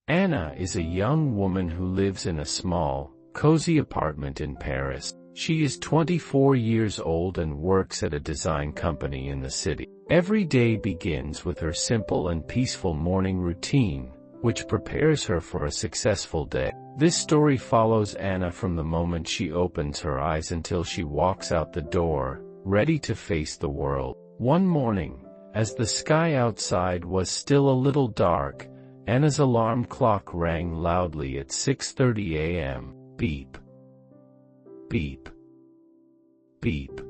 Anna is a young woman who lives in a small, cozy apartment in Paris. She is 24 years old and works at a design company in the city. Every day begins with her simple and peaceful morning routine, which prepares her for a successful day. This story follows Anna from the moment she opens her eyes until she walks out the door, ready to face the world. One morning, as the sky outside was still a little dark, Anna's alarm clock rang loudly at 6:30 a.m. Beep. Beep. Beep.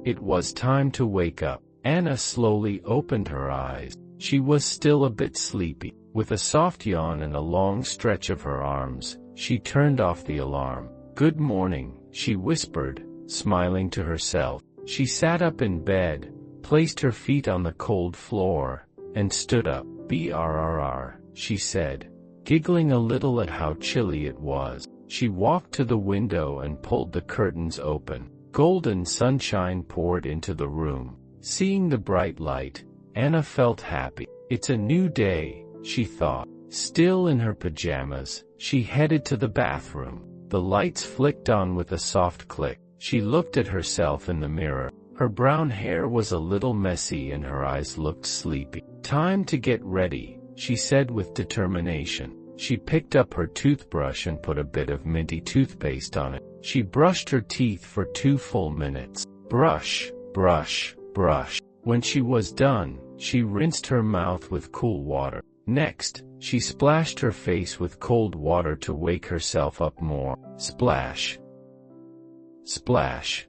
It was time to wake up. Anna slowly opened her eyes. She was still a bit sleepy. With a soft yawn and a long stretch of her arms, she turned off the alarm. "Good morning," she whispered, smiling to herself. She sat up in bed, placed her feet on the cold floor, and stood up. "Brrr," she said, giggling a little at how chilly it was. She walked to the window and pulled the curtains open. Golden sunshine poured into the room. Seeing the bright light, Anna felt happy. "It's a new day," she thought. Still in her pajamas, she headed to the bathroom. The lights flicked on with a soft click. She looked at herself in the mirror. Her brown hair was a little messy and her eyes looked sleepy. "Time to get ready," she said with determination. She picked up her toothbrush and put a bit of minty toothpaste on it. She brushed her teeth for 2 full minutes. Brush, brush, brush. When she was done, she rinsed her mouth with cool water. Next, she splashed her face with cold water to wake herself up more. Splash. Splash.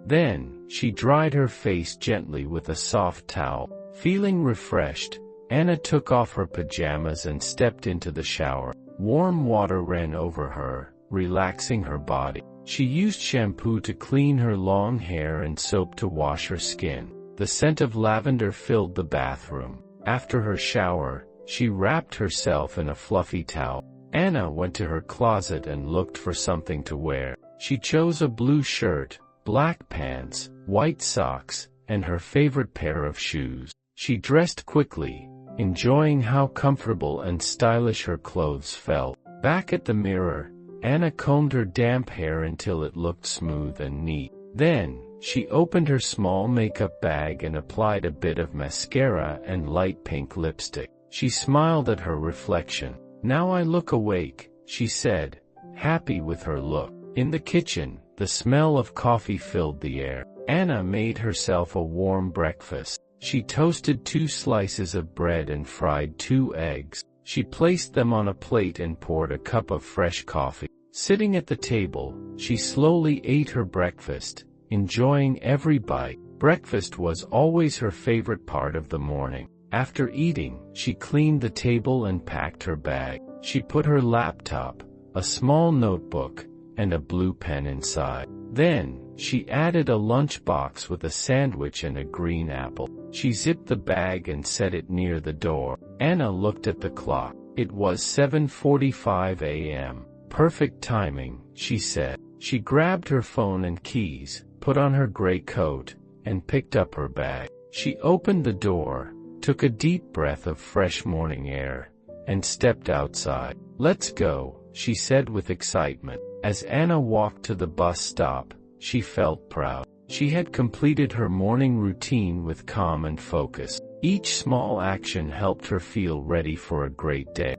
Then, she dried her face gently with a soft towel. Feeling refreshed, Anna took off her pajamas and stepped into the shower. Warm water ran over her, relaxing her body. She used shampoo to clean her long hair and soap to wash her skin. The scent of lavender filled the bathroom. After her shower, she wrapped herself in a fluffy towel. Anna went to her closet and looked for something to wear. She chose a blue shirt, black pants, white socks, and her favorite pair of shoes. She dressed quickly, enjoying how comfortable and stylish her clothes felt. Back at the mirror, Anna combed her damp hair until it looked smooth and neat. Then, she opened her small makeup bag and applied a bit of mascara and light pink lipstick. She smiled at her reflection. "Now I look awake," she said, happy with her look. In the kitchen, the smell of coffee filled the air. Anna made herself a warm breakfast. She toasted 2 slices of bread and fried 2 eggs. She placed them on a plate and poured a cup of fresh coffee. Sitting at the table, she slowly ate her breakfast, enjoying every bite. Breakfast was always her favorite part of the morning. After eating, she cleaned the table and packed her bag. She put her laptop, a small notebook, and a blue pen inside. Then, she added a lunchbox with a sandwich and a green apple. She zipped the bag and set it near the door. Anna looked at the clock. It was 7:45 a.m. "Perfect timing," she said. She grabbed her phone and keys, put on her gray coat, and picked up her bag. She opened the door, took a deep breath of fresh morning air, and stepped outside. "Let's go," she said with excitement. As Anna walked to the bus stop, she felt proud. She had completed her morning routine with calm and focus. Each small action helped her feel ready for a great day.